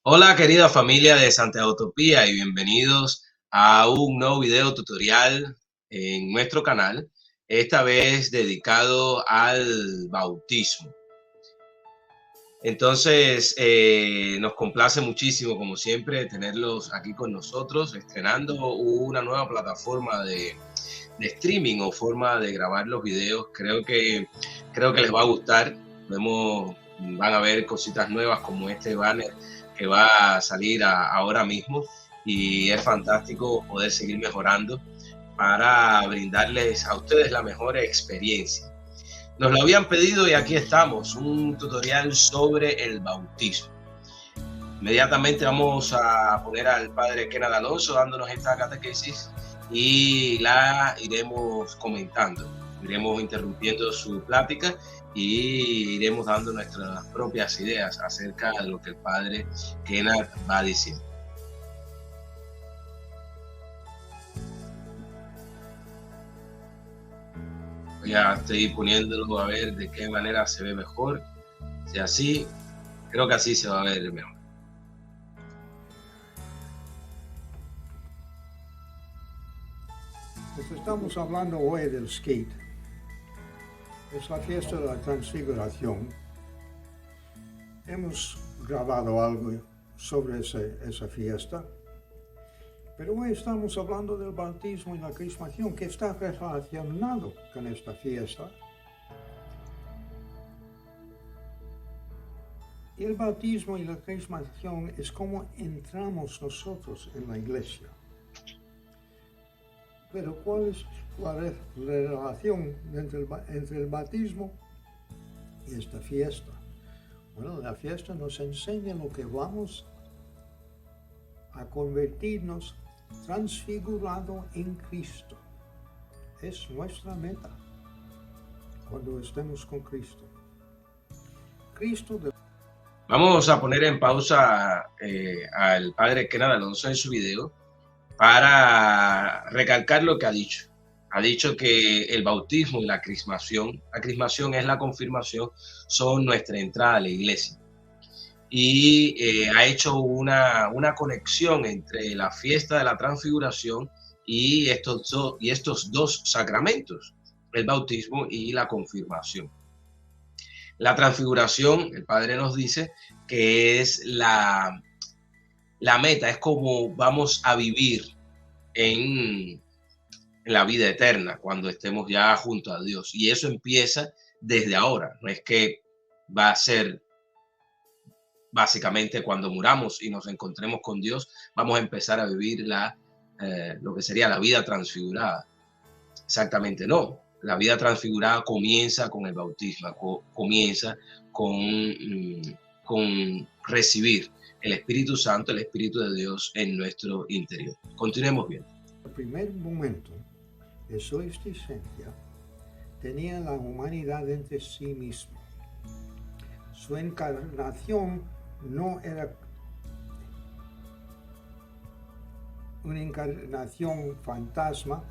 Hola querida familia de Santa Utopía y bienvenidos a un nuevo video tutorial en nuestro canal, esta vez dedicado al bautismo. Entonces, nos complace muchísimo, como siempre, tenerlos aquí con nosotros, estrenando una nueva plataforma de streaming o forma de grabar los videos. Creo que les va a gustar. Van a ver cositas nuevas como este banner que va a salir ahora mismo, y es fantástico poder seguir mejorando para brindarles a ustedes la mejor experiencia. Nos lo habían pedido y aquí estamos, un tutorial sobre el bautismo. Inmediatamente vamos a poner al padre Kenneth Alonso dándonos esta catequesis y la iremos comentando. Iremos interrumpiendo su plática y iremos dando nuestras propias ideas acerca de lo que el padre Kenneth va diciendo. Ya estoy poniéndolo a ver de qué manera se ve mejor. Si así, creo que así se va a ver mejor. Pues estamos hablando hoy del skate. Es la fiesta de la transfiguración. Hemos grabado algo sobre esa fiesta, pero hoy estamos hablando del bautismo y la crismación, que está relacionado con esta fiesta. Y el bautismo y la crismación es como entramos nosotros en la iglesia. Pero ¿cuál es la relación entre el bautismo y esta fiesta? Bueno, la fiesta nos enseña lo que vamos a convertirnos transfigurado en Cristo. Es nuestra meta cuando estemos con Cristo. Vamos a poner en pausa al padre Kenneth Alonso en su video para recalcar lo que ha dicho. Ha dicho que el bautismo y la crismación es la confirmación, son nuestra entrada a la iglesia. Y ha hecho una conexión entre la fiesta de la transfiguración y estos dos sacramentos, el bautismo y la confirmación. La transfiguración, el padre nos dice que es la meta, es como vamos a vivir en la vida eterna cuando estemos ya junto a Dios. Y eso empieza desde ahora. No es que va a ser básicamente cuando muramos y nos encontremos con Dios, vamos a empezar a vivir lo que sería la vida transfigurada. Exactamente no. La vida transfigurada comienza con el bautismo, comienza con recibir el Espíritu Santo, el Espíritu de Dios en nuestro interior. Continuemos bien. El primer momento de su existencia tenía la humanidad entre sí mismo. Su encarnación no era una encarnación fantasma,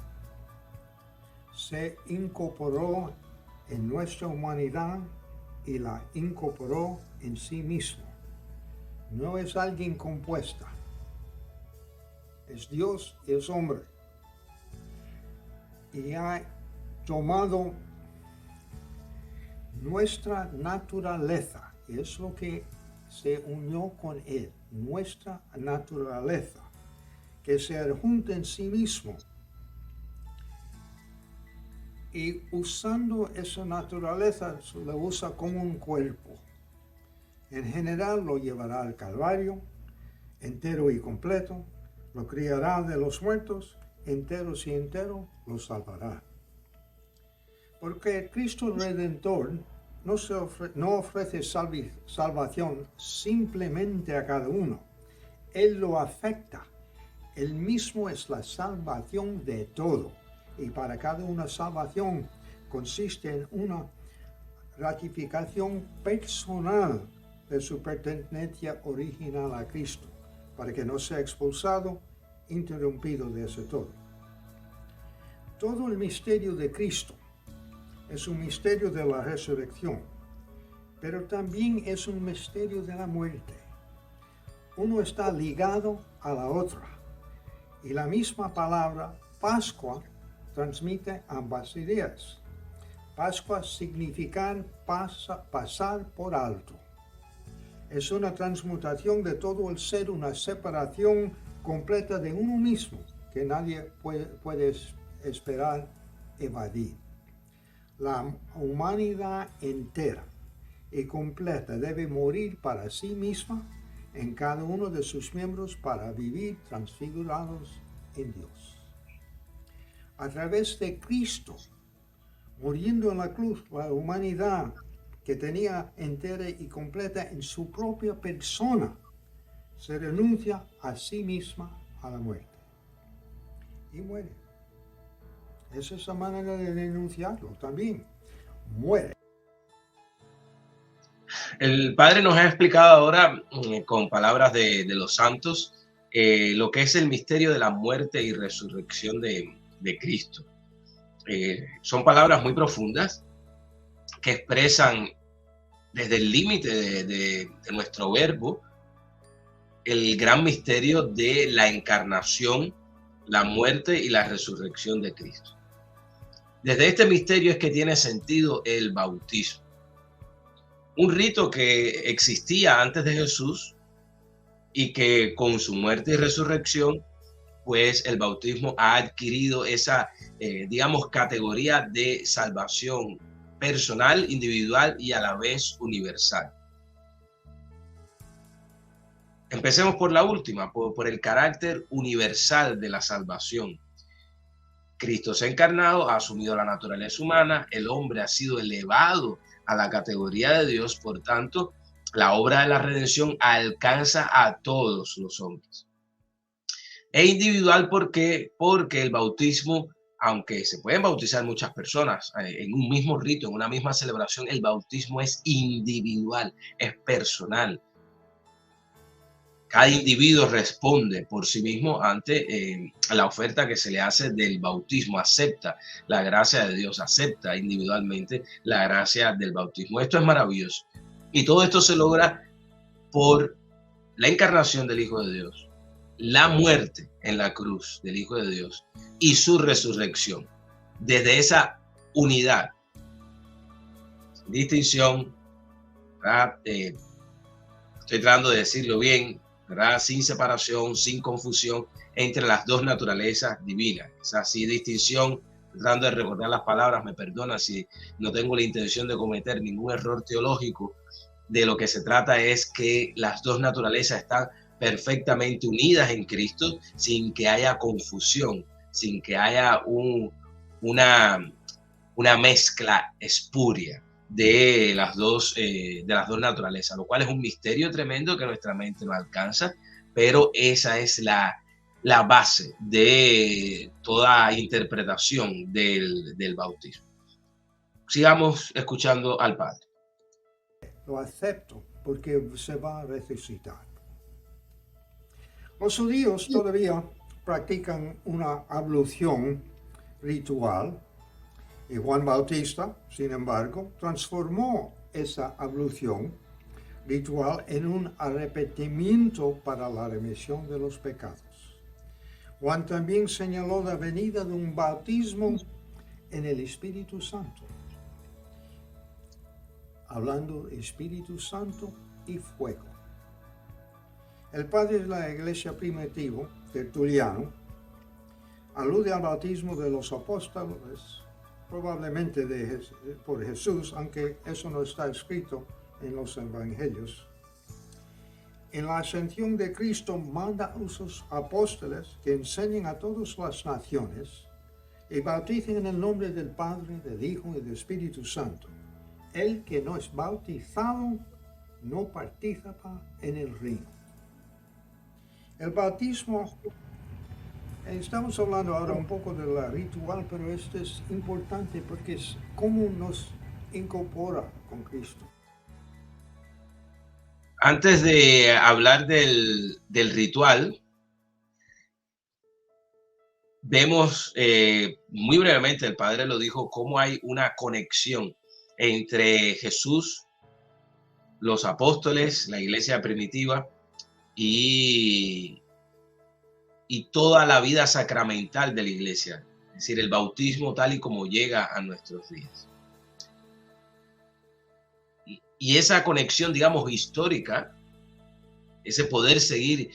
se incorporó en nuestra humanidad y la incorporó en sí mismo. No es alguien compuesta, es Dios y es hombre. Y ha tomado nuestra naturaleza, y es lo que se unió con él, nuestra naturaleza, que se adjunta en sí mismo. Y usando esa naturaleza, lo usa como un cuerpo. En general lo llevará al Calvario, entero y completo, lo criará de los muertos, enteros y entero, lo salvará. Porque Cristo Redentor no ofrece salvación simplemente a cada uno. Él lo afecta. Él mismo es la salvación de todo. Y para cada una salvación consiste en una ratificación personal de su pertenencia original a Cristo, para que no sea expulsado, interrumpido de ese todo. Todo el misterio de Cristo es un misterio de la resurrección, pero también es un misterio de la muerte. uno está ligado a la otra. Y la misma palabra Pascua transmite ambas ideas. Pascua significa pasar por alto. Es una transmutación de todo el ser, una separación completa de uno mismo que nadie puede esperar evadir. La humanidad entera y completa debe morir para sí misma en cada uno de sus miembros para vivir transfigurados en Dios. A través de Cristo, muriendo en la cruz, la humanidad que tenía entera y completa en su propia persona, se renuncia a sí misma a la muerte y muere. Esa es la manera de denunciarlo también. Muere. El Padre nos ha explicado ahora con palabras de los santos lo que es el misterio de la muerte y resurrección de Cristo. Son palabras muy profundas que expresan desde el límite de nuestro verbo el gran misterio de la encarnación, la muerte y la resurrección de Cristo. Desde este misterio es que tiene sentido el bautismo. Un rito que existía antes de Jesús y que con su muerte y resurrección, pues el bautismo ha adquirido esa, categoría de salvación personal, individual y a la vez universal. Empecemos por la última, por el carácter universal de la salvación. Cristo se ha encarnado, ha asumido la naturaleza humana, el hombre ha sido elevado a la categoría de Dios, por tanto, la obra de la redención alcanza a todos los hombres. Es individual porque el bautismo, aunque se pueden bautizar muchas personas en un mismo rito, en una misma celebración, el bautismo es individual, es personal. Cada individuo responde por sí mismo ante la oferta que se le hace del bautismo, acepta la gracia de Dios, acepta individualmente la gracia del bautismo. Esto es maravilloso. Y todo esto se logra por la encarnación del Hijo de Dios, la muerte en la cruz del Hijo de Dios y su resurrección. Desde esa unidad, distinción, estoy tratando de decirlo bien, ¿verdad? Sin separación, sin confusión entre las dos naturalezas divinas. Esa sí distinción, tratando de recordar las palabras, me perdona si no tengo la intención de cometer ningún error teológico. De lo que se trata es que las dos naturalezas están perfectamente unidas en Cristo sin que haya confusión, sin que haya una mezcla espuria de las dos naturalezas, lo cual es un misterio tremendo que nuestra mente no alcanza, pero esa es la base de toda interpretación del bautismo. Sigamos escuchando al Padre. Lo acepto porque se va a resucitar. Los judíos todavía practican una ablución ritual y Juan Bautista, sin embargo, transformó esa ablución ritual en un arrepentimiento para la remisión de los pecados. Juan también señaló la venida de un bautismo en el Espíritu Santo, hablando de Espíritu Santo y fuego. El padre de la iglesia primitiva, Tertuliano, alude al bautismo de los apóstoles, probablemente por Jesús, aunque eso no está escrito en los evangelios. En la ascensión de Cristo manda a sus apóstoles que enseñen a todas las naciones y bauticen en el nombre del Padre, del Hijo y del Espíritu Santo. El que no es bautizado no participa en el reino. El bautismo, estamos hablando ahora un poco de la ritual, pero esto es importante porque es cómo nos incorpora con Cristo. Antes de hablar del ritual, vemos muy brevemente, el Padre lo dijo, cómo hay una conexión entre Jesús, los apóstoles, la iglesia primitiva y, y toda la vida sacramental de la iglesia, es decir, el bautismo tal y como llega a nuestros días. Y esa conexión, digamos, histórica, ese poder seguir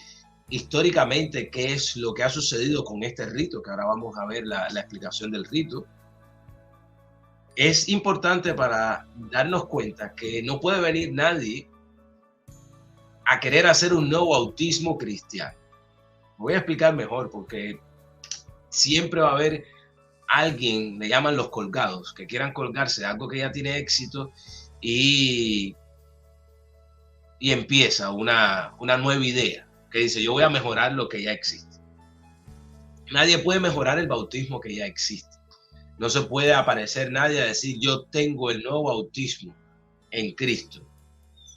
históricamente qué es lo que ha sucedido con este rito, que ahora vamos a ver la explicación del rito, es importante para darnos cuenta que no puede venir nadie a querer hacer un nuevo bautismo cristiano. Voy a explicar mejor, porque siempre va a haber alguien, le llaman los colgados, que quieran colgarse de algo que ya tiene éxito y empieza una nueva idea que dice, yo voy a mejorar lo que ya existe. Nadie puede mejorar el bautismo que ya existe. No se puede aparecer nadie a decir, yo tengo el nuevo bautismo en Cristo.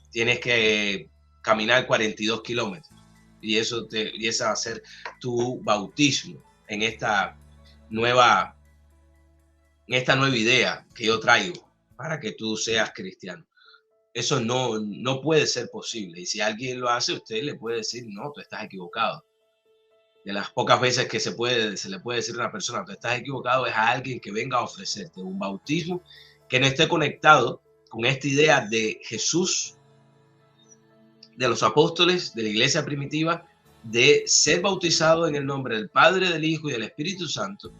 Tienes que caminar 42 kilómetros y esa va a ser tu bautismo en esta nueva idea que yo traigo para que tú seas cristiano. Eso no puede ser posible. Y si alguien lo hace, usted le puede decir, no, tú estás equivocado. De las pocas veces que se le puede decir a una persona, tú estás equivocado, es a alguien que venga a ofrecerte un bautismo que no esté conectado con esta idea de Jesús, de los apóstoles, de la iglesia primitiva, de ser bautizado en el nombre del Padre, del Hijo y del Espíritu Santo,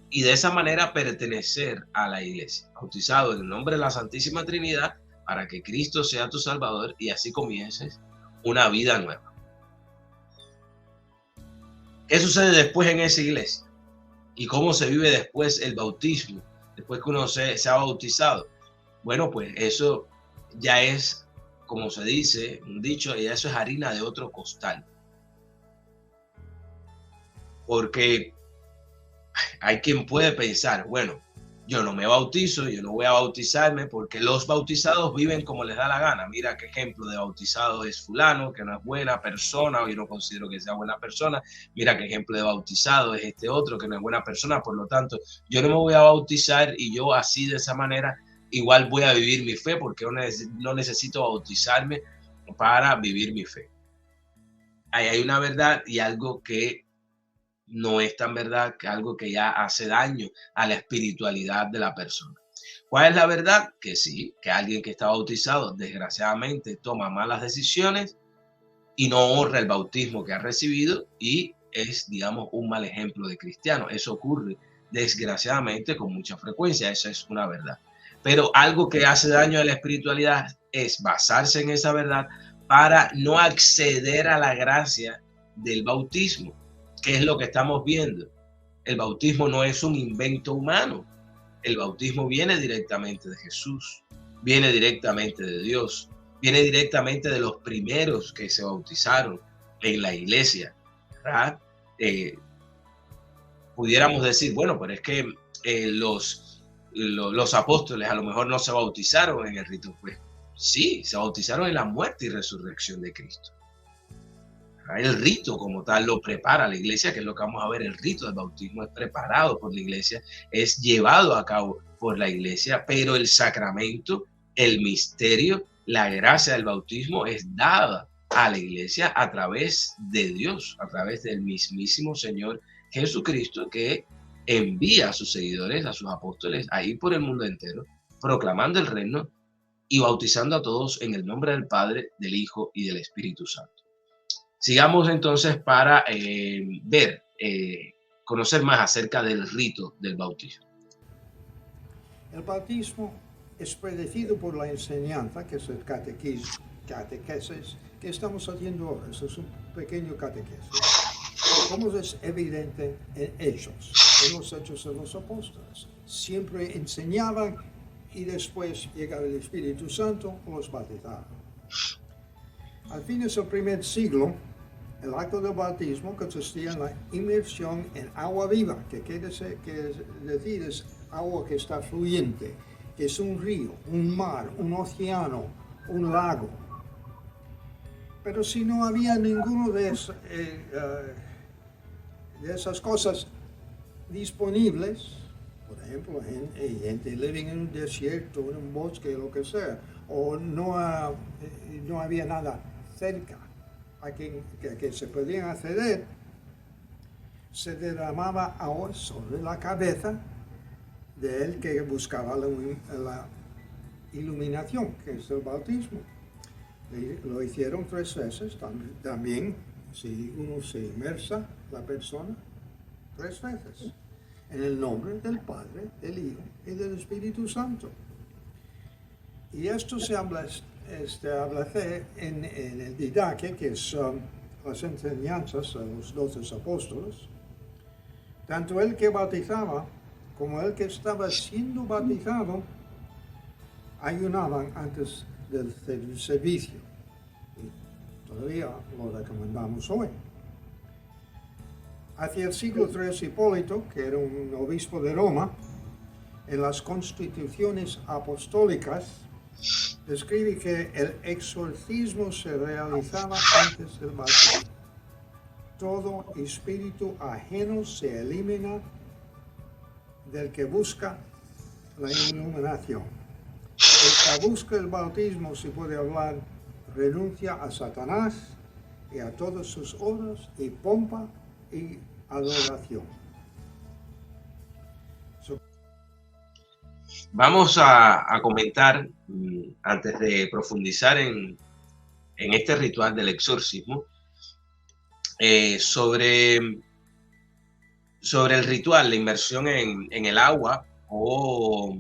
y de esa manera pertenecer a la iglesia, bautizado en el nombre de la Santísima Trinidad, para que Cristo sea tu Salvador y así comiences una vida nueva. ¿Qué sucede después en esa iglesia? ¿Y cómo se vive después el bautismo? Después que uno se ha bautizado. Bueno, pues eso ya es, como se dice, un dicho, y eso es harina de otro costal. Porque hay quien puede pensar, bueno, yo no me bautizo, yo no voy a bautizarme porque los bautizados viven como les da la gana. Mira qué ejemplo de bautizado es fulano, que no es buena persona, o yo no considero que sea buena persona. Mira qué ejemplo de bautizado es este otro, que no es buena persona. Por lo tanto, yo no me voy a bautizar y yo así de esa manera igual voy a vivir mi fe porque no necesito bautizarme para vivir mi fe. Ahí hay una verdad y algo que no es tan verdad, que algo que ya hace daño a la espiritualidad de la persona. ¿Cuál es la verdad? Que sí, que alguien que está bautizado desgraciadamente toma malas decisiones y no honra el bautismo que ha recibido y es, digamos, un mal ejemplo de cristiano. Eso ocurre desgraciadamente con mucha frecuencia, esa es una verdad. Pero algo que hace daño a la espiritualidad es basarse en esa verdad para no acceder a la gracia del bautismo. ¿Qué es lo que estamos viendo? El bautismo no es un invento humano. El bautismo viene directamente de Jesús, viene directamente de Dios, viene directamente de los primeros que se bautizaron en la iglesia, ¿verdad? Pudiéramos decir, bueno, pero es que los apóstoles a lo mejor no se bautizaron en el rito. Pues sí, se bautizaron en la muerte y resurrección de Cristo. El rito como tal lo prepara la iglesia, que es lo que vamos a ver. El rito del bautismo es preparado por la iglesia, es llevado a cabo por la iglesia, pero el sacramento, el misterio, la gracia del bautismo es dada a la iglesia a través de Dios, a través del mismísimo Señor Jesucristo, que envía a sus seguidores, a sus apóstoles, a ir por el mundo entero, proclamando el reino y bautizando a todos en el nombre del Padre, del Hijo y del Espíritu Santo. Sigamos entonces para conocer más acerca del rito del bautismo. El bautismo es predecido por la enseñanza, que es el catequesis, que estamos haciendo ahora. Eso es un pequeño catequesis. Como es evidente en los hechos de los apóstoles. Siempre enseñaban y después llegaba el Espíritu Santo, los bautizaban. Al fin del primer siglo, el acto del bautismo consistía en la inmersión en agua viva, que quiere decir es agua que está fluyente, que es un río, un mar, un océano, un lago. Pero si no había ninguno de esas cosas disponibles, por ejemplo, gente living en un desierto, en un bosque, lo que sea, o no había nada cerca que se podían acceder, se derramaba agua sobre la cabeza de él que buscaba la iluminación, que es el bautismo. Lo hicieron 3 veces, también si uno se inmersa, la persona, 3 veces, en el nombre del Padre, del Hijo y del Espíritu Santo. Y esto se habla en el Didache, que son las enseñanzas a los 12 apóstoles. Tanto el que bautizaba como el que estaba siendo bautizado ayunaban antes del servicio. Y todavía lo recomendamos hoy. Hacia el siglo III, Hipólito, que era un obispo de Roma, en las constituciones apostólicas, describe que el exorcismo se realizaba antes del bautismo. Todo espíritu ajeno se elimina del que busca la iluminación. El que busca el bautismo, se puede hablar, renuncia a Satanás y a todas sus obras y pompa y adoración. Vamos a comentar, antes de profundizar en este ritual del exorcismo, sobre el ritual, la inmersión en el agua o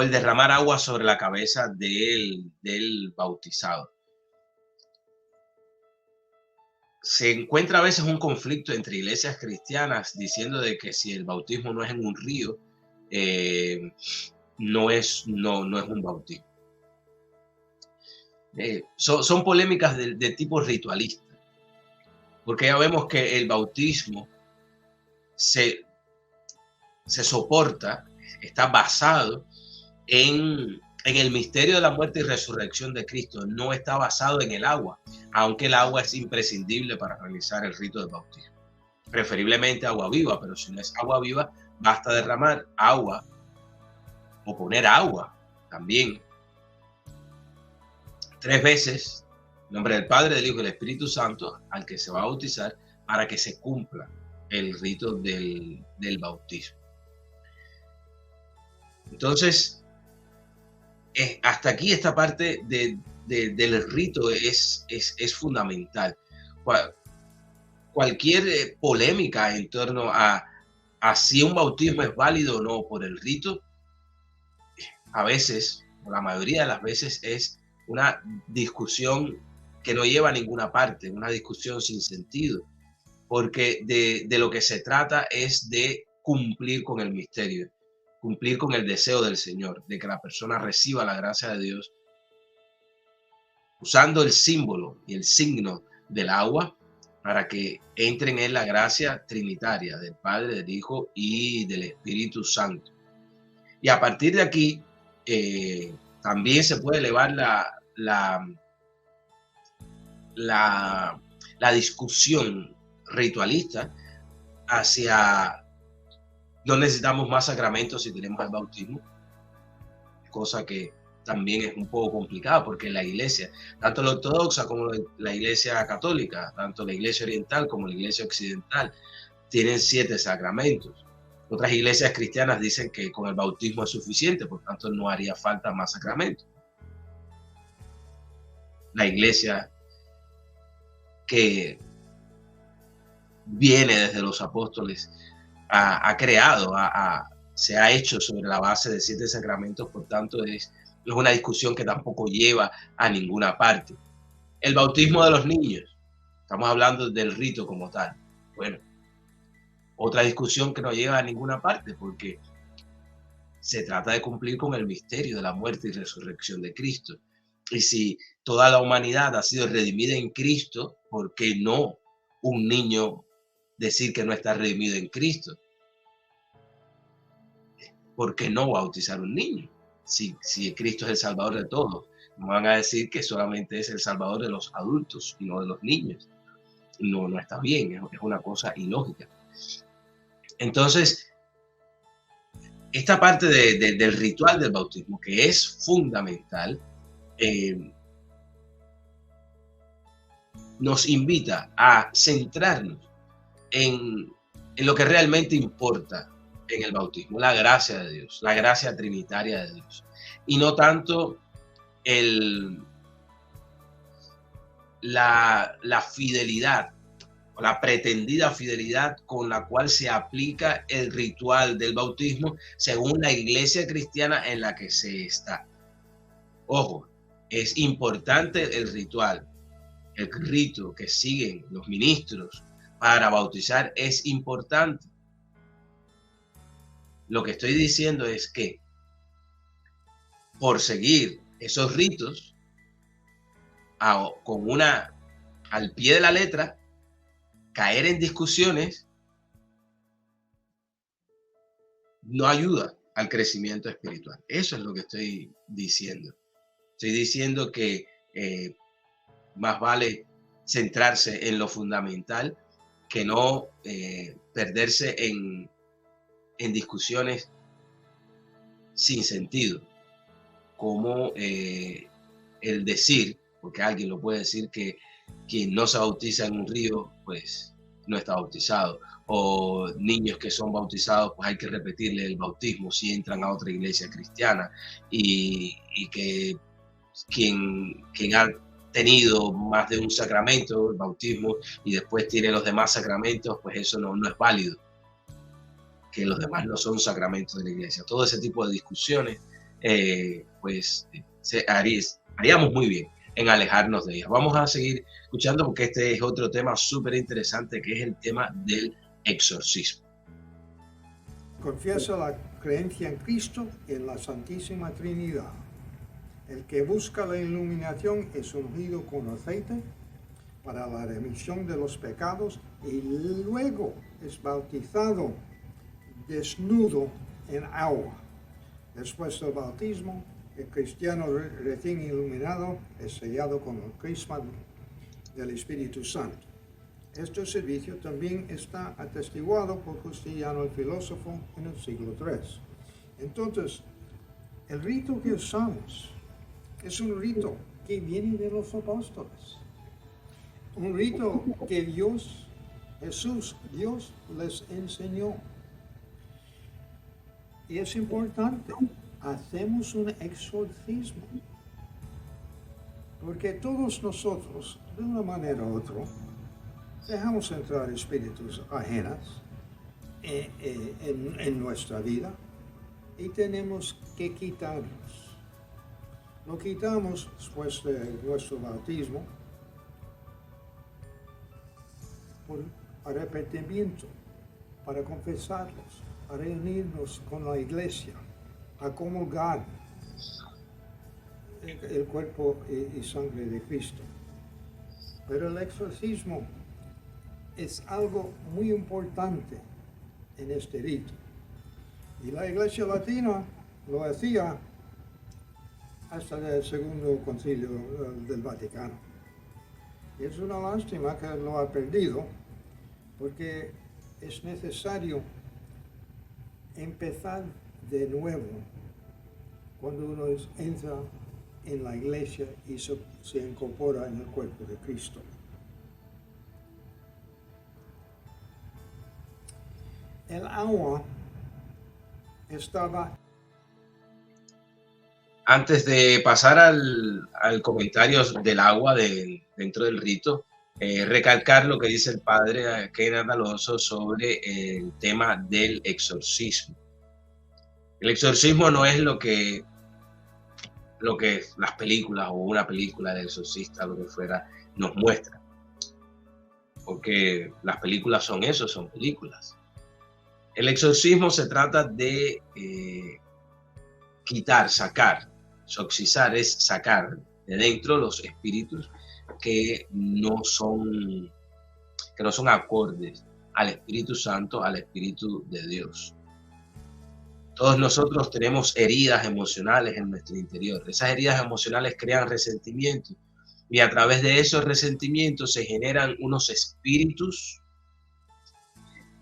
el derramar agua sobre la cabeza del bautizado. Se encuentra a veces un conflicto entre iglesias cristianas diciendo de que si el bautismo no es en un río, no es un bautismo. Son polémicas de tipo ritualista, porque ya vemos que el bautismo se soporta, está basado en el misterio de la muerte y resurrección de Cristo, no está basado en el agua, aunque el agua es imprescindible para realizar el rito del bautismo. Preferiblemente agua viva, pero si no es agua viva, basta derramar agua o poner agua también 3 veces, en nombre del Padre, del Hijo y del Espíritu Santo, al que se va a bautizar, para que se cumpla el rito del bautismo. Entonces, hasta aquí esta parte del rito es fundamental. Cualquier polémica en torno a si un bautismo es válido o no por el rito, a veces, o la mayoría de las veces, es una discusión que no lleva a ninguna parte, una discusión sin sentido, porque de lo que se trata es de cumplir con el misterio, cumplir con el deseo del Señor, de que la persona reciba la gracia de Dios, usando el símbolo y el signo del agua para que entren en la gracia trinitaria del Padre, del Hijo y del Espíritu Santo. Y a partir de aquí, también se puede elevar la discusión ritualista hacia no necesitamos más sacramentos si tenemos el bautismo, cosa que también es un poco complicada porque la iglesia, tanto la ortodoxa como la iglesia católica, tanto la iglesia oriental como la iglesia occidental, tienen 7 sacramentos. Otras iglesias cristianas dicen que con el bautismo es suficiente, por tanto no haría falta más sacramentos. La iglesia que viene desde los apóstoles ha creado, se ha hecho sobre la base de 7 sacramentos, por tanto es una discusión que tampoco lleva a ninguna parte. El bautismo de los niños, estamos hablando del rito como tal. Bueno, otra discusión que no lleva a ninguna parte, porque se trata de cumplir con el misterio de la muerte y resurrección de Cristo. Y si toda la humanidad ha sido redimida en Cristo, ¿por qué no un niño decir que no está redimido en Cristo? ¿Por qué no bautizar un niño? Si Cristo es el Salvador de todos, no van a decir que solamente es el Salvador de los adultos y no de los niños. No está bien, es una cosa ilógica. Entonces, esta parte del ritual del bautismo, que es fundamental, nos invita a centrarnos en lo que realmente importa en el bautismo, la gracia de Dios, la gracia trinitaria de Dios, y no tanto la fidelidad o la pretendida fidelidad con la cual se aplica el ritual del bautismo según la iglesia cristiana en la que se está. Ojo, es importante el ritual, el rito que siguen los ministros para bautizar es importante. Lo que estoy diciendo es que por seguir esos ritos al pie de la letra, caer en discusiones no ayuda al crecimiento espiritual. Eso es lo que estoy diciendo. Estoy diciendo que más vale centrarse en lo fundamental que no perderse en discusiones sin sentido, como el decir, porque alguien lo puede decir, que quien no se bautiza en un río, pues no está bautizado, o niños que son bautizados, pues hay que repetirle el bautismo si entran a otra iglesia cristiana, y que quien ha tenido más de un sacramento, el bautismo, y después tiene los demás sacramentos, pues eso no es válido, que los demás no son sacramentos de la iglesia. Todo ese tipo de discusiones, pues haríamos muy bien en alejarnos de ellas. Vamos a seguir escuchando porque este es otro tema súper interesante, que es el tema del exorcismo. Confiesa la creencia en Cristo y en la Santísima Trinidad. El que busca la iluminación es ungido con aceite para la remisión de los pecados y luego es bautizado desnudo en agua. Después del bautismo, el cristiano recién iluminado es sellado con el crisma del Espíritu Santo. Este servicio también está atestiguado por Justiniano el filósofo en el siglo III. Entonces, el rito que usamos es un rito que viene de los apóstoles. Un rito que Dios les enseñó. Y es importante, hacemos un exorcismo. Porque todos nosotros, de una manera u otra, dejamos entrar espíritus ajenos en nuestra vida y tenemos que quitarlos. Lo quitamos después de nuestro bautismo por arrepentimiento, para confesarlos, a reunirnos con la iglesia, a comulgar el cuerpo y sangre de Cristo. Pero el exorcismo es algo muy importante en este rito. Y la Iglesia Latina lo hacía hasta el Segundo Concilio del Vaticano. Y es una lástima que lo ha perdido, porque es necesario empezar de nuevo cuando uno entra en la iglesia y se incorpora en el cuerpo de Cristo. El agua estaba... Antes de pasar al comentario del agua dentro del rito, recalcar lo que dice el padre Kenneth Alonso sobre el tema del exorcismo. El exorcismo no es lo que las películas o una película del exorcista, lo que fuera, nos muestra. Porque las películas son eso, son películas. El exorcismo se trata de quitar, sacar. Exorcizar es sacar de dentro los espíritus que no son acordes al Espíritu Santo, al Espíritu de Dios. Todos nosotros tenemos heridas emocionales en nuestro interior. Esas heridas emocionales crean resentimiento y a través de esos resentimientos se generan unos espíritus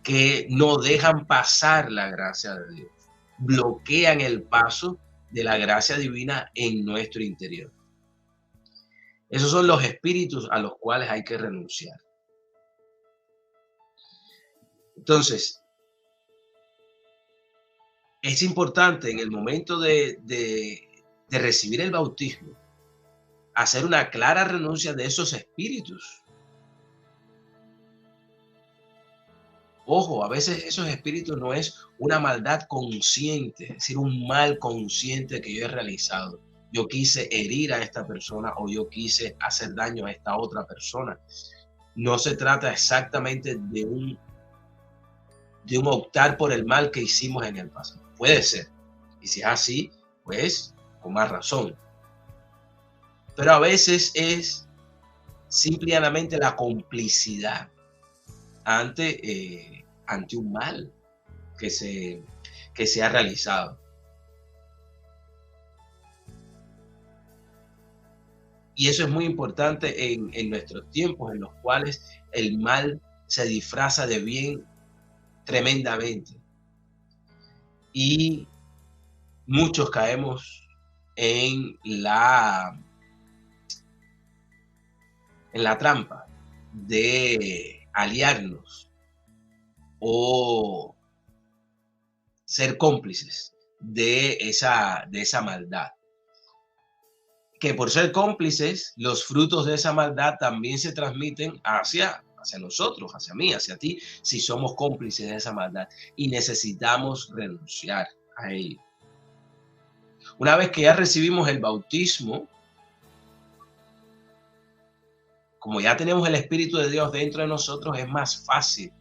que no dejan pasar la gracia de Dios, bloquean el paso de la gracia divina en nuestro interior. Esos son los espíritus a los cuales hay que renunciar. Entonces, es importante en el momento de recibir el bautismo, hacer una clara renuncia de esos espíritus. Ojo, a veces esos espíritus no es una maldad consciente, es decir, un mal consciente que yo he realizado. Yo quise herir a esta persona o yo quise hacer daño a esta otra persona. No se trata exactamente de un optar por el mal que hicimos en el pasado. Puede ser. Y si es así, pues con más razón. Pero a veces es simplemente la complicidad ante un mal que se ha realizado. Y eso es muy importante en nuestros tiempos, en los cuales el mal se disfraza de bien tremendamente. Y muchos caemos en la trampa de aliarnos o ser cómplices de esa maldad. Que por ser cómplices, los frutos de esa maldad también se transmiten hacia nosotros, hacia mí, hacia ti, si somos cómplices de esa maldad. Y necesitamos renunciar a ello. Una vez que ya recibimos el bautismo, como ya tenemos el Espíritu de Dios dentro de nosotros, es más fácil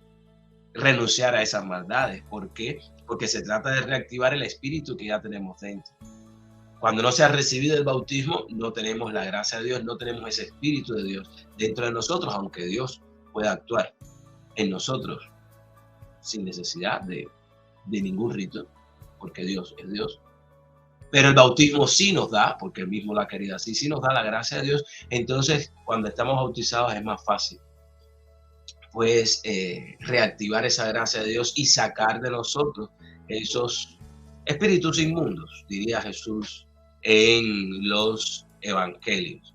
renunciar a esas maldades. ¿Por qué? Porque se trata de reactivar el Espíritu que ya tenemos dentro. Cuando no se ha recibido el bautismo, no tenemos la gracia de Dios, no tenemos ese Espíritu de Dios dentro de nosotros, aunque Dios pueda actuar en nosotros sin necesidad de ningún rito, porque Dios es Dios. Pero el bautismo sí nos da, porque Él mismo lo ha querido así, sí nos da la gracia de Dios. Entonces, cuando estamos bautizados es más fácil, pues, reactivar esa gracia de Dios y sacar de nosotros esos espíritus inmundos, diría Jesús en los evangelios.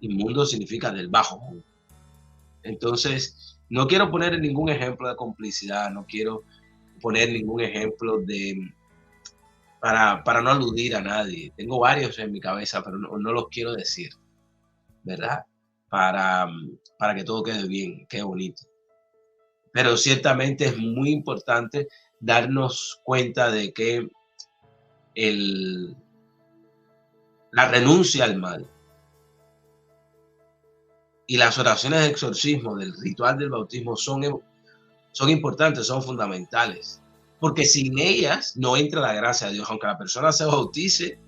Inmundo significa del bajo mundo. Entonces, no quiero poner ningún ejemplo de complicidad, no quiero poner ningún ejemplo para no aludir a nadie. Tengo varios en mi cabeza, pero no los quiero decir, ¿verdad? Para que todo quede bien, quede bonito. Pero ciertamente es muy importante darnos cuenta de que la renuncia al mal y las oraciones de exorcismo del ritual del bautismo son importantes, son fundamentales, porque sin ellas no entra la gracia de Dios. Aunque la persona se bautice,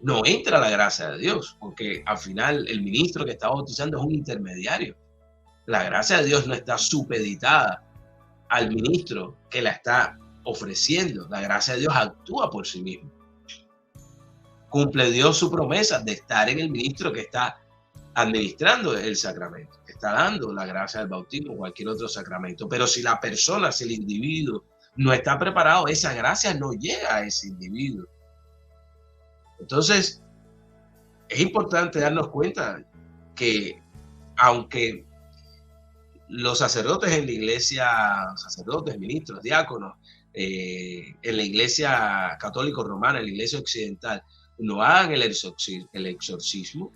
no entra la gracia de Dios, porque al final el ministro que está bautizando es un intermediario. La gracia de Dios no está supeditada al ministro que la está ofreciendo. La gracia de Dios actúa por sí mismo. Cumple Dios su promesa de estar en el ministro que está administrando el sacramento, que está dando la gracia del bautismo o cualquier otro sacramento. Pero si la persona, si el individuo no está preparado, esa gracia no llega a ese individuo. Entonces, es importante darnos cuenta que aunque los sacerdotes en la iglesia, sacerdotes, ministros, diáconos, en la iglesia católico romana, en la iglesia occidental, no hagan el exorcismo,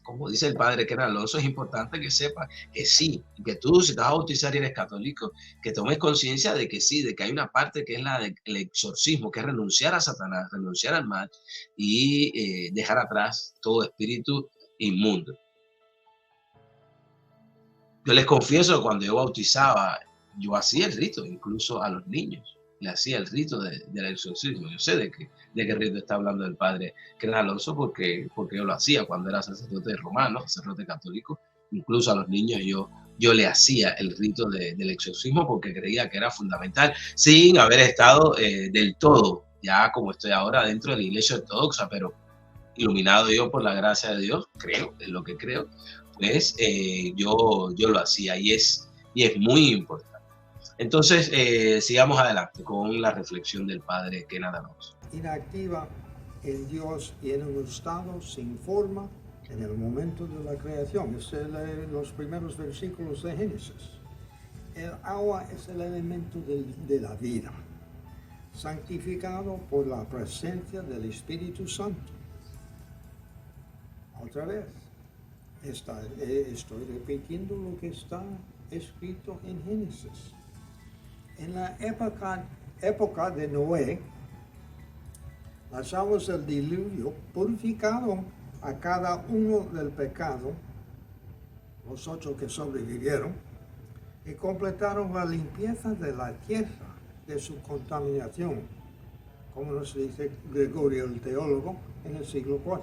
como dice el padre Kenneth Alonso, es importante que sepa que sí, que tú, si te vas a bautizar y eres católico, que tomes conciencia de que sí, de que hay una parte que es la del exorcismo, que es renunciar a Satanás, renunciar al mal y dejar atrás todo espíritu inmundo. Yo les confieso que cuando yo bautizaba, yo hacía el rito, incluso a los niños, le hacía el rito del exorcismo. Yo sé de qué rito está hablando el padre Kenneth Alonso, porque yo lo hacía cuando era sacerdote romano, sacerdote católico. Incluso a los niños yo le hacía el rito del exorcismo porque creía que era fundamental, sin haber estado del todo, ya como estoy ahora dentro de la iglesia ortodoxa, pero iluminado yo por la gracia de Dios, creo, es lo que creo, pues yo lo hacía y es muy importante. Entonces, sigamos adelante con la reflexión del padre Kenneth Alonso. Inactiva en Dios y en un estado sin forma en el momento de la creación. Es los primeros versículos de Génesis. El agua es el elemento de la vida, santificado por la presencia del Espíritu Santo. Otra vez, estoy repitiendo lo que está escrito en Génesis. En la época de Noé, las aguas del diluvio purificaron a cada uno del pecado, los 8 que sobrevivieron, y completaron la limpieza de la tierra de su contaminación, como nos dice Gregorio el teólogo en el siglo IV.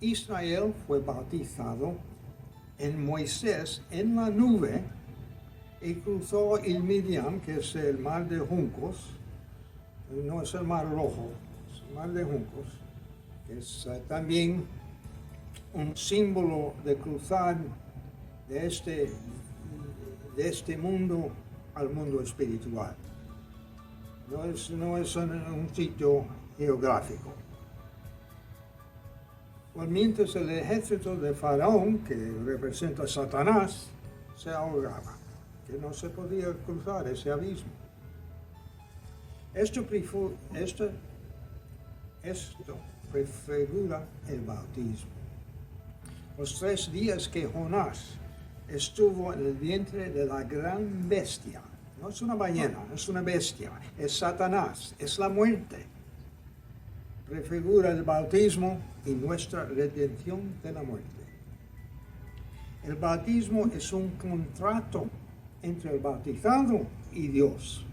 Israel fue bautizado en Moisés en la nube y cruzó el Midian, que es el mar de juncos. No es el mar rojo, es el mar de juncos, que es también un símbolo de cruzar de este mundo al mundo espiritual. No es un sitio geográfico. Pues mientras el ejército de Faraón, que representa a Satanás, se ahogaba, que no se podía cruzar ese abismo. Esto prefigura el bautismo. Los 3 días que Jonás estuvo en el vientre de la gran bestia, no es una ballena, es una bestia, es Satanás, es la muerte. Prefigura el bautismo y nuestra redención de la muerte. El bautismo es un contrato entre el bautizado y Dios,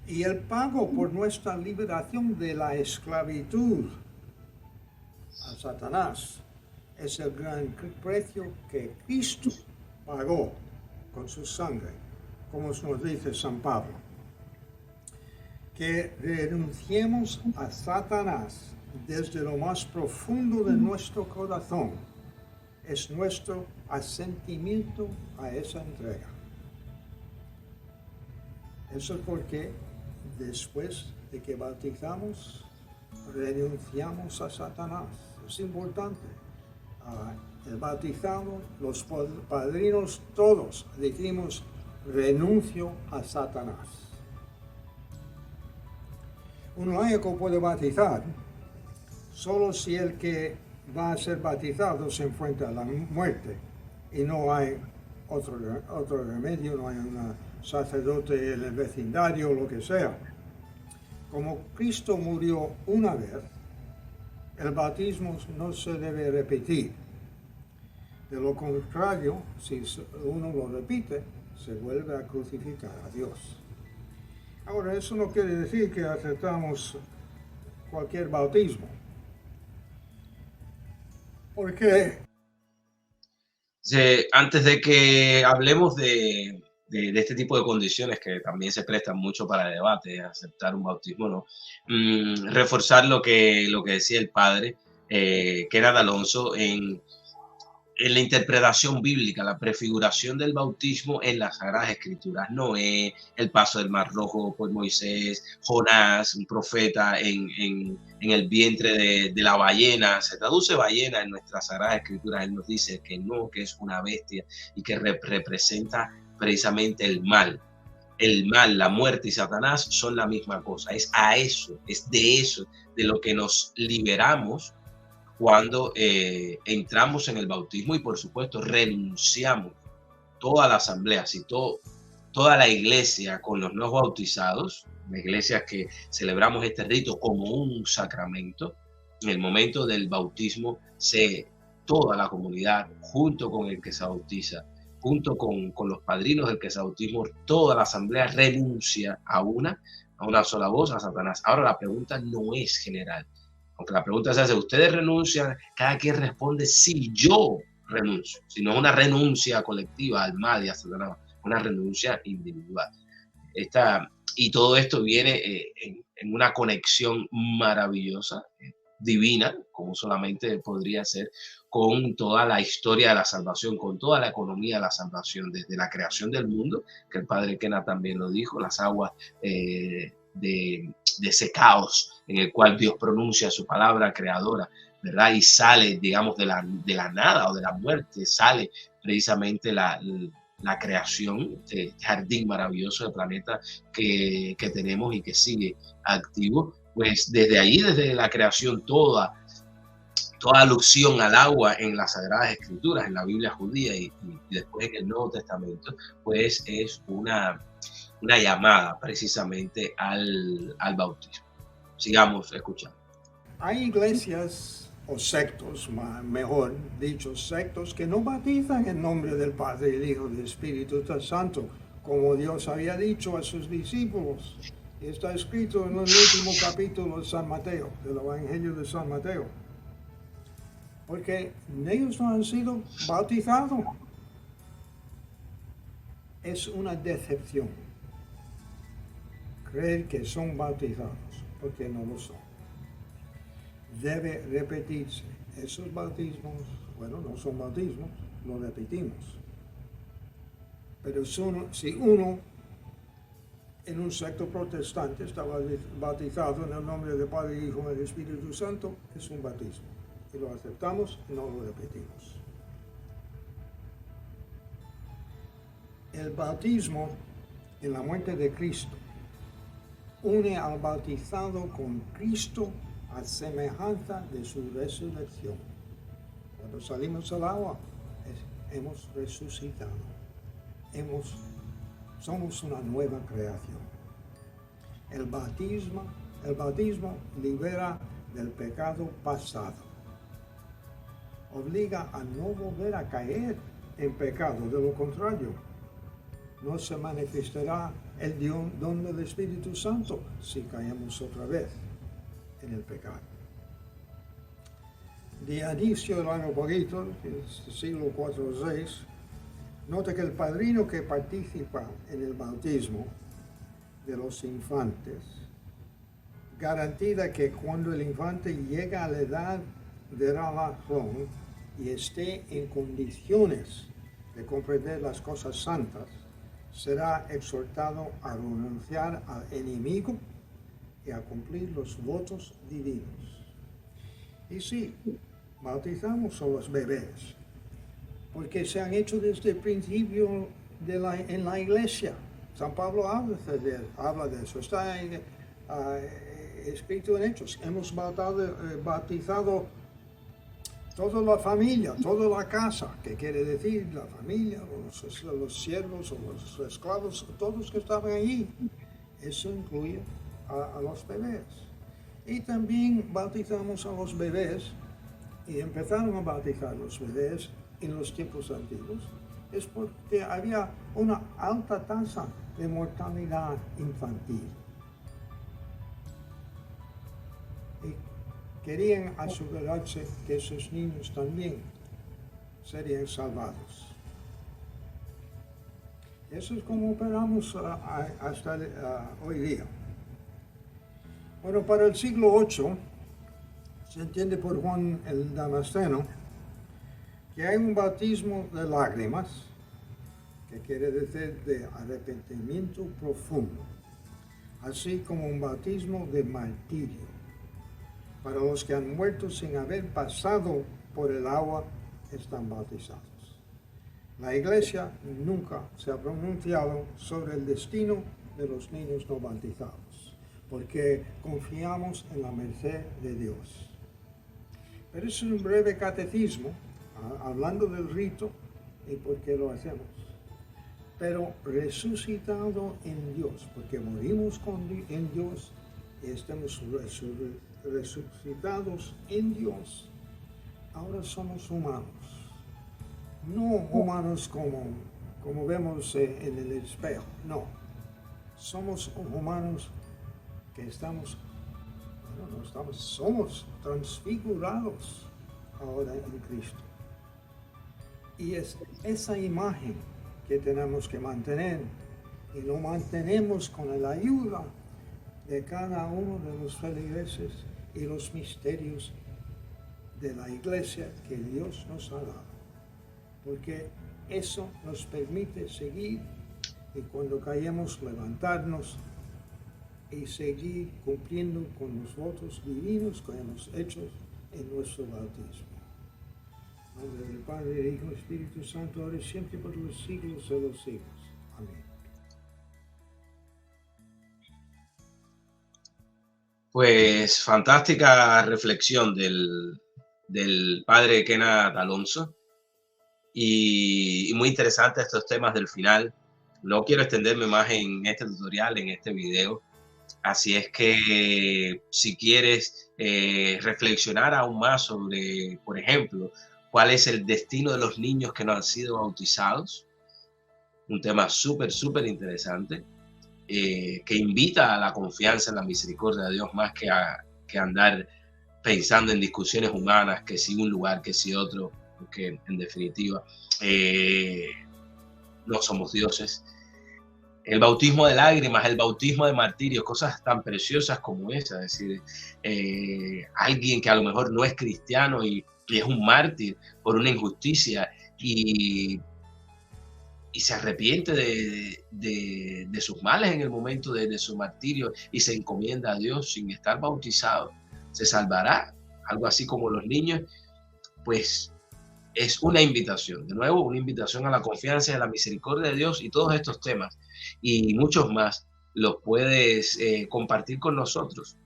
y el pago por nuestra liberación de la esclavitud a Satanás es el gran precio que Cristo pagó con su sangre, como nos dice San Pablo. Que renunciemos a Satanás desde lo más profundo de nuestro corazón es nuestro asentimiento a esa entrega. Eso es porque después de que bautizamos, renunciamos a Satanás. Es importante. El bautizado, los padrinos, todos decimos renuncio a Satanás. Un laico puede bautizar solo si el que va a ser bautizado se enfrenta a la muerte y no hay otro remedio, no hay un sacerdote en el vecindario o lo que sea. Como Cristo murió una vez, el bautismo no se debe repetir. De lo contrario, si uno lo repite, se vuelve a crucificar a Dios. Ahora, eso no quiere decir que aceptamos cualquier bautismo. Porque antes de que hablemos de este tipo de condiciones que también se prestan mucho para debate, aceptar un bautismo o no, reforzar lo que decía el padre Kenneth Alonso en la interpretación bíblica, la prefiguración del bautismo en las Sagradas Escrituras. Noé, el paso del Mar Rojo por Moisés, Jonás, un profeta en el vientre de la ballena. Se traduce ballena en nuestras Sagradas Escrituras. Él nos dice que no, que es una bestia y que representa precisamente el mal. El mal, la muerte y Satanás son la misma cosa. Es de eso, de lo que nos liberamos cuando entramos en el bautismo y por supuesto renunciamos toda la asamblea, toda la iglesia con los nuevos bautizados, la iglesia que celebramos este rito como un sacramento. En el momento del bautismo, toda la comunidad, junto con el que se bautiza, junto con los padrinos del que se bautismo, toda la asamblea renuncia a una sola voz, a Satanás. Ahora la pregunta no es general. Aunque la pregunta se hace, ¿ustedes renuncian? Cada quien responde, sí, yo renuncio. Si no es una renuncia colectiva al mal y a Satanás, una renuncia individual. Y todo esto viene en una conexión maravillosa, divina, como solamente podría ser, con toda la historia de la salvación, con toda la economía de la salvación, desde la creación del mundo, que el padre Kenneth también lo dijo, las aguas de de ese caos en el cual Dios pronuncia su palabra creadora, ¿verdad? Y sale, digamos, de la nada o de la muerte, sale precisamente la creación, este jardín maravilloso de planeta que tenemos y que sigue activo. Pues desde ahí, desde la creación, toda alusión al agua en las Sagradas Escrituras, en la Biblia judía y después en el Nuevo Testamento, pues es una llamada precisamente al bautismo. Sigamos escuchando. Hay iglesias o sectos, mejor dicho, sectos que no bautizan en nombre del Padre, el Hijo y del Espíritu Santo, como Dios había dicho a sus discípulos. Está escrito en el último capítulo de San Mateo, del Evangelio de San Mateo. Porque ellos no han sido bautizados. Es una decepción creer que son bautizados, porque no lo son. Debe repetirse. Esos bautismos, bueno, no son bautismos, lo repetimos. Pero si uno en un secto protestante está bautizado en el nombre del Padre, Hijo y del Espíritu Santo, es un bautismo. Y lo aceptamos y no lo repetimos. El bautismo en la muerte de Cristo une al bautizado con Cristo a semejanza de su resurrección. Cuando salimos al agua, hemos resucitado. Somos una nueva creación. El bautismo libera del pecado pasado. Obliga a no volver a caer en pecado. De lo contrario, no se manifestará el don del Espíritu Santo si caemos otra vez en el pecado. Dionisio del Areópago, siglo IV o VI, nota que el padrino que participa en el bautismo de los infantes garantiza que cuando el infante llega a la edad de la razón y esté en condiciones de comprender las cosas santas, será exhortado a renunciar al enemigo y a cumplir los votos divinos. Y sí, bautizamos a los bebés, porque se han hecho desde el principio en la iglesia. San Pablo habla de eso, está escrito en Hechos. Hemos bautizado toda la familia, toda la casa, que quiere decir la familia, los siervos o los esclavos, todos que estaban allí. Eso incluye a los bebés. Y también bautizamos a los bebés, y empezaron a bautizar los bebés en los tiempos antiguos, es porque había una alta tasa de mortalidad infantil. Y querían asegurarse que esos niños también serían salvados. Eso es como operamos hasta hoy día. Bueno, para el siglo VIII, se entiende por Juan el Damasceno, que hay un bautismo de lágrimas, que quiere decir de arrepentimiento profundo, así como un bautismo de martirio, para los que han muerto sin haber pasado por el agua, están bautizados. La Iglesia nunca se ha pronunciado sobre el destino de los niños no bautizados, porque confiamos en la merced de Dios. Pero es un breve catecismo, hablando del rito y por qué lo hacemos. Pero resucitado en Dios, porque morimos en Dios y estamos resucitados en Dios. Ahora somos humanos. No humanos como vemos en el espejo, no. Somos humanos que somos transfigurados ahora en Cristo. Y es esa imagen que tenemos que mantener, y lo mantenemos con la ayuda de cada uno de los feligreses y los misterios de la Iglesia que Dios nos ha dado. Porque eso nos permite seguir y cuando caemos levantarnos y seguir cumpliendo con los votos divinos que hemos hecho en nuestro bautismo. En nombre del Padre, del Hijo y del Espíritu Santo, ahora y siempre por los siglos de los siglos. Amén. Pues fantástica reflexión del padre Kenneth Alonso y muy interesante estos temas del final. No quiero extenderme más en este tutorial, en este video. Así es que si quieres reflexionar aún más sobre, por ejemplo, cuál es el destino de los niños que no han sido bautizados, un tema súper interesante, que invita a la confianza en la misericordia de Dios más que andar pensando en discusiones humanas, que si un lugar, que si otro, porque en definitiva no somos dioses. El bautismo de lágrimas, el bautismo de martirio, cosas tan preciosas como esa, es decir, alguien que a lo mejor no es cristiano y es un mártir por una injusticia y se arrepiente de sus males en el momento de su martirio y se encomienda a Dios sin estar bautizado, se salvará, algo así como los niños. Pues es una invitación, de nuevo, una invitación a la confianza y a la misericordia de Dios, y todos estos temas y muchos más los puedes compartir con nosotros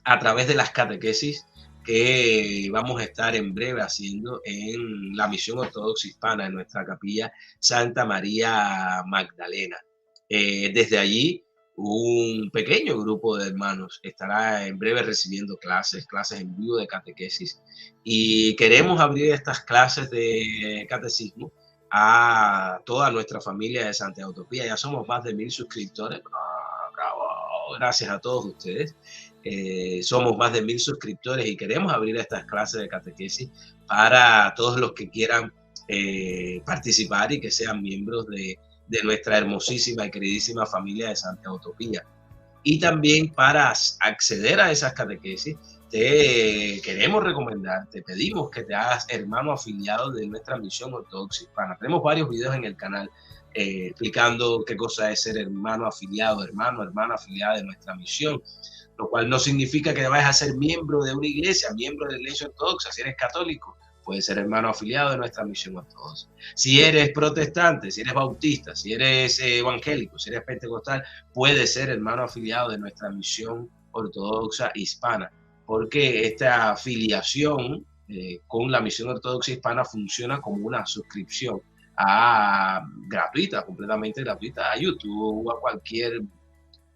a través de las catequesis que vamos a estar en breve haciendo en la Misión Ortodoxa Hispana, en nuestra capilla Santa María Magdalena. Desde allí, un pequeño grupo de hermanos estará en breve recibiendo clases en vivo de catequesis, y queremos abrir estas clases de catecismo a toda nuestra familia de Santa Utopía. Ya somos más de 1000 suscriptores. Bravo, gracias a todos ustedes. Somos más de 1000 suscriptores y queremos abrir estas clases de catequesis para todos los que quieran participar y que sean miembros de nuestra hermosísima y queridísima familia de Santa Utopía. Y también para acceder a esas catequesis, te queremos recomendar, te pedimos que te hagas hermano afiliado de nuestra Misión Ortodoxa Hispana. Tenemos varios videos en el canal explicando qué cosa es ser hermano afiliado, hermana afiliada de nuestra misión, lo cual no significa que vayas a ser miembro de una iglesia, miembro de la iglesia ortodoxa. Si eres católico, puedes ser hermano afiliado de nuestra misión ortodoxa. Si eres protestante, si eres bautista, si eres evangélico, si eres pentecostal, puedes ser hermano afiliado de nuestra misión ortodoxa hispana, porque esta afiliación con la misión ortodoxa hispana funciona como una suscripción gratuita, completamente gratuita, a YouTube o a cualquier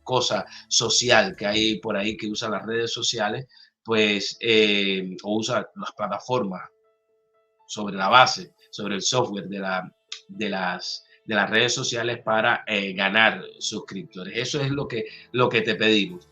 cosa social que hay por ahí que usa las redes sociales, pues, o usa las plataformas sobre la base, sobre el software de las redes sociales para ganar suscriptores. Eso es lo que te pedimos.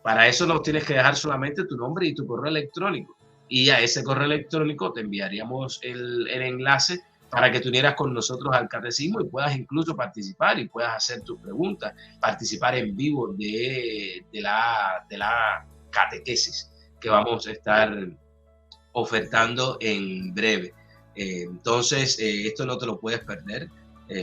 Para eso nos tienes que dejar solamente tu nombre y tu correo electrónico, y a ese correo electrónico te enviaríamos el enlace para que te unieras con nosotros al catecismo y puedas incluso participar y puedas hacer tus preguntas, participar en vivo de la catequesis que vamos a estar ofertando en breve. Entonces, esto no te lo puedes perder.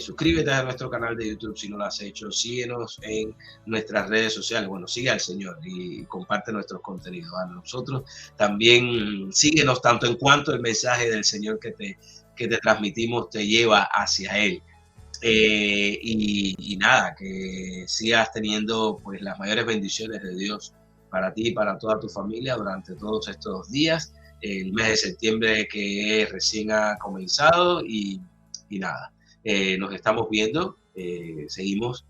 Suscríbete a nuestro canal de YouTube si no lo has hecho. Síguenos en nuestras redes sociales. Bueno, sigue al Señor y comparte nuestros contenidos. A nosotros también síguenos, tanto en cuanto el mensaje del Señor que te transmitimos te lleva hacia Él. Y nada, que sigas teniendo pues las mayores bendiciones de Dios para ti y para toda tu familia durante todos estos días, el mes de septiembre que recién ha comenzado, y nada, nos estamos viendo, seguimos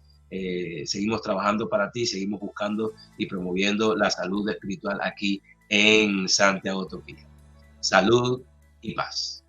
trabajando para ti, seguimos buscando y promoviendo la salud espiritual aquí en Santa Utopía. Salud y paz.